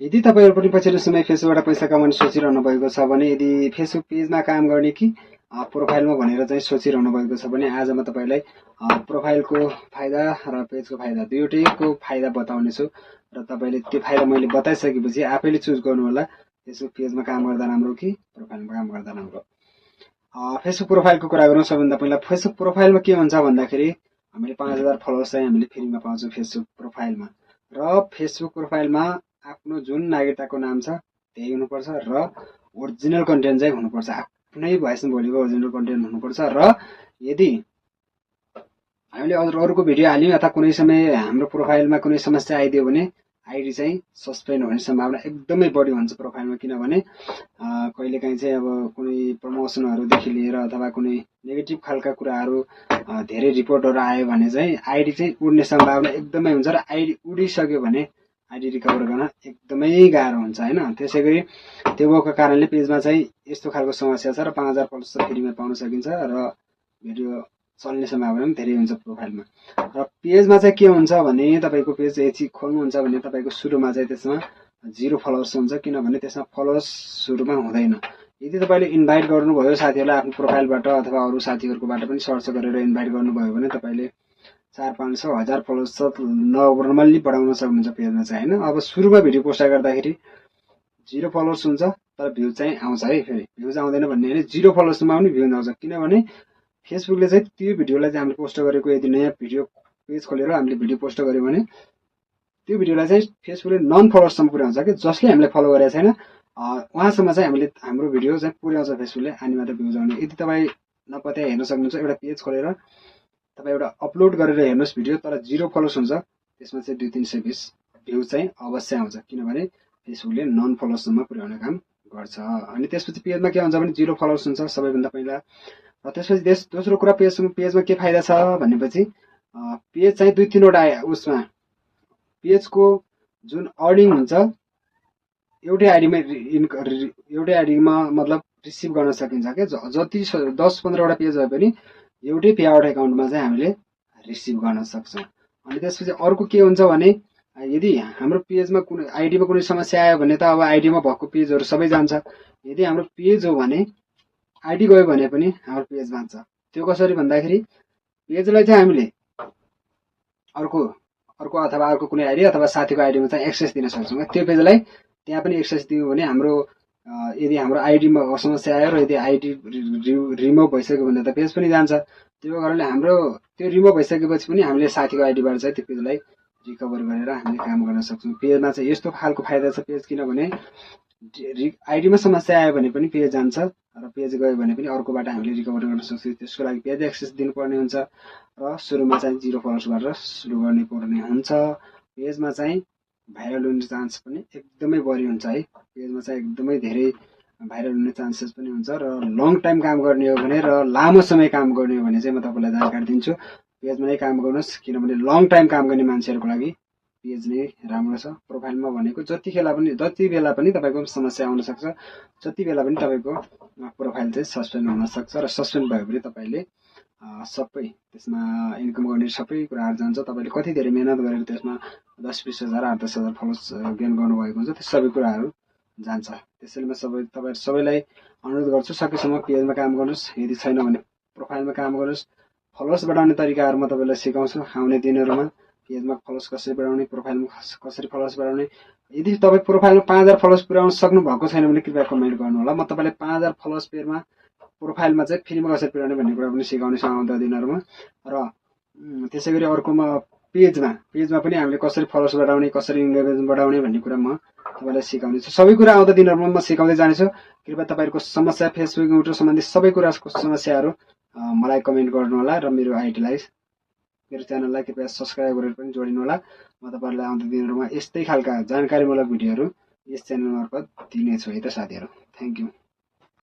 यदि तपाईहरु पनि पछिल्लो समय फेसबुकबाट पैसा कमाउने सोचिरहनु भएको छ भने, यदि फेसबुक पेजमा काम गर्ने कि प्रोफाइलमा भनेर चाहिँ सोचिरहनु भएको छ भने, आज म तपाईलाई प्रोफाइलको फाइदा र पेजको फाइदा दुईटैको फाइदा बताउने छु र तपाईले त्यो फाइदा मैले बताइसकेपछि आफैले चुज गर्नु होला फेसबुक पेजमा काम गर्दा राम्रो कि प्रोफाइलमा काम गर्दा राम्रो। फेसबुक प्रोफाइलको कुरा गरौँ। सबभन्दा पहिला फेसबुक प्रोफाइलमा के हुन्छ भन्दाखेरि हामीले 5000 फलोअर्स चाहिँ हामीले फ्रीमा पाउँछौँ फेसबुक प्रोफाइलमा। र फेसबुक प्रोफाइलमा आफ्नो जुन नागरिकताको नाम छ त्यही हुनुपर्छ र ओरिजिनल कन्टेन्ट चाहिँ हुनुपर्छ, आफ्नै भोइसमा बोलेको ओरिजिनल कन्टेन्ट हुनुपर्छ। र यदि हामीले अरूको भिडियो हाल्यौं अथवा कुनै समय हाम्रो प्रोफाइलमा कुनै समस्या आइदियो भने आइडी चाहिँ सस्पेन्ड हुने सम्भावना एकदमै बढी हुन्छ प्रोफाइलमा। किनभने कहिलेकाहीँ चाहिँ अब कुनै प्रमोसनहरूदेखि लिएर अथवा कुनै नेगेटिभ खालका कुराहरू धेरै रिपोर्टहरू आयो भने चाहिँ आइडी चाहिँ उड्ने सम्भावना एकदमै हुन्छ र आइडी उडिसक्यो भने आइडी रिकभर गर्न एकदमै गाह्रो हुन्छ हैन। त्यसैगरी त्यो भएको कारणले पेजमा चाहिँ यस्तो खालको समस्या छ र 5000 फलोअर्स फ्रीमा पाउन सकिन्छ र भिडियो चल्ने सम्भावना पनि धेरै हुन्छ प्रोफाइलमा। र पेजमा चाहिँ के हुन्छ भने तपाईको पेज यदि खोल्नुहुन्छ भने तपाईको सुरुमा चाहिँ त्यसमा 0 फलोअर्स हुन्छ, किनभने त्यसमा फलोअर्स सुरुमा हुँदैन। यदि तपाईले इन्भाइट गर्नुभयो साथीहरुलाई आफ्नो प्रोफाइलबाट अथवा अरु साथीहरुकोबाट पनि सर्च गरेर इन्भाइट गर्नुभयो भने तपाईले 400-500 1000 फलोअर्स नर्मल्ली बढाउन सक्नुहुन्छ पेजमा चाहिँ हैन। अब सुरुमा भिडियो पोस्ट गर्दाखेरि 0 फलोअर्स हुन्छ तर भ्यू चाहिँ आउँछ है। फेरि भ्यूज आउँदैन भन्ने हैन, 0 फलोअर्समा पनि भ्यू आउँछ। किनभने फेसबुकले चाहिँ त्यो भिडियोलाई चाहिँ हामीले पोस्ट गरेको यदि नयाँ भिडियो पेज खोलेर हामीले भिडियो पोस्ट गर्यो भने त्यो भिडियोलाई चाहिँ फेसबुकले नन फलोअर्ससम्म पुर्याउँछ कि जसले हामीले फलो गरेको छैन उहाँसम्म चाहिँ हामीले हाम्रो भिडियो चाहिँ पुर्याउँछ फेसबुकले, अनि मात्र भ्यूज आउने। यदि तपाई नपत्याइ हेर्न सक्नुहुन्छ, एउटा पेज खोलेर तपाई एउटा अपलोड गरेर हेर्नुस् भिडियो, तर 0 फलोअर्स हुन्छ त्यसमा चाहिँ 200-320 भ्यू चाहिँ अवश्य आउँछ, किनभने फेसबुकले नन फलोअर्ससम्म पुर्याउने काम गर्छ। अनि त्यसपछि पेजमा के हुन्छ भने 0 फलोअर्स हुन्छ सबैभन्दा पहिला। र त्यसपछि दोस्रो कुरा पेजमा के फाइदा छ भनेपछि पेज चाहिँ 2-3 वटा उसमा पेजको जुन अर्निङ हुन्छ एउटै आइडीमा मतलब रिसिभ गर्न सकिन्छ के। जति 10-15 वटा पेज भए पनि एउटै पेआउट एकाउन्टमा चाहिँ हामीले रिसिभ गर्न सक्छौं। अनि त्यसपछि अर्को के हुन्छ भने यदि हाम्रो पेजमा कुनै आइडीमा कुनै समस्या आयो भने त अब आइडीमा भएको पेजहरु सबै जान्छ। यदि हाम्रो पेज हो भने आइडी गयो भने पनि हाम्रो पेज बाँच्छ। त्यो कसरी भन्दाखेरि पेजलाई चाहिँ हामीले अर्को अथवा अर्को कुनै आइडी अथवा साथीको आइडीमा चाहिँ एक्सेस दिन सक्छौं। त्यो पेजलाई त्यहाँ पनि एक्सेस दियो भने हाम्रो यदि हाम्रो आइडीमा समस्या आयो र यदि आइडी रिमुभ भइसक्यो भने त पेज पनि जान्छ। त्यो कारणले हाम्रो त्यो रिमुभ भइसकेपछि पनि हामीले साथीको आइडीबाट चाहिँ त्यो पेजलाई रिकभर गरेर हामीले काम गर्न सक्छौं। पेजमा चाहिँ यस्तो खालको फाइदा छ पेज, किनभने आइडीमा समस्या आयो भने पनि पेज जान्छ र पेज गयो भने पनि अर्कोबाट हामीले रिकभर गर्न सक्छौं। त्यसको लागि पेज एक्सेस दिनुपर्ने हुन्छ र सुरुमा चाहिँ 0 फलोअर्स गरेर सुरु गर्ने पर्ने हुन्छ। पेजमा चाहिँ भाइरल हुने चान्स पनि एकदमै बढी हुन्छ है। पेजमा चाहिँ एकदमै धेरै भाइरल हुने चान्सेस पनि हुन्छ र लङ टाइम काम गर्ने हो भने र लामो समय काम गर्ने हो भने चाहिँ म तपाईलाई जानकारी दिन्छु पेजमा नै काम गर्नुस्, किनभने लङ टाइम काम गर्ने मान्छेहरुको लागि पेज नै राम्रो छ। प्रोफाइलमा भनेको जति बेला पनि तपाईको समस्या आउन सक्छ, जति बेला पनि तपाईको प्रोफाइल चाहिँ सस्पेन्ड हुन सक्छ र सस्पेन्ड भयो भने तपाईले सबै त्यसमा इन्कम गर्ने सबै कुराहरु जान्छ। तपाईले कति धेरै मेहनत गरेर त्यसमा 10-20 हजार 8-10 हजार फलोअर्स गेन गर्नु भएको हुन्छ, त्यो सबै कुराहरु जान्छ। त्यसैले म तपाईहरु सबैलाई अनुरोध गर्छु सकेसम्म पेजमा काम गर्नुस्, यदि छैन भने प्रोफाइलमा काम गर्नुस्। फलोअर्स बढाउने तरिकाहरु म तपाईलाई सिकाउँछु आउने दिनहरुमा। पेजमा फलोअर्स कसरी बढाउने, प्रोफाइलमा कसरी फलोअर्स बढाउने। यदि तपाई प्रोफाइलमा 5000 फलोअर्स पुर्याउन सक्नु भएको छैन भने कृपया कमेन्ट गर्नु होला। म तपाईलाई 5000 फलोअर्स प्रोफाइलमा चाहिँ फ्रीमा कसरी पुर्याउने भन्ने कुरा पनि सिकाउने छु आउँदो दिनहरुमा। र त्यसैगरी अर्कोमा पेजमा पनि हामीले कसरी फलोअर्स बढाउने, कसरी इन्गेजमेन्ट बढाउने भन्ने कुरा म तपाईलाई सिकाउने छु। सबै कुरा आउँदो दिनहरुमा म सिकाउँदै जानेछु। कृपया तपाईहरुको समस्या फेसबुक युट्युब सम्बन्धी सबै कुराको समस्याहरु मलाई कमेन्ट गर्नु होला र मेरो आइडीलाई मेरो च्यानललाई कृपया सब्स्क्राइब गरेर पनि जोडिनु होला। म तपाईहरुलाई आउँदो दिनहरुमा यस्तै खालका जानकारीमूलक भिडियोहरु यस च्यानल मार्फत दिनेछु है त साथीहरु। Thank you.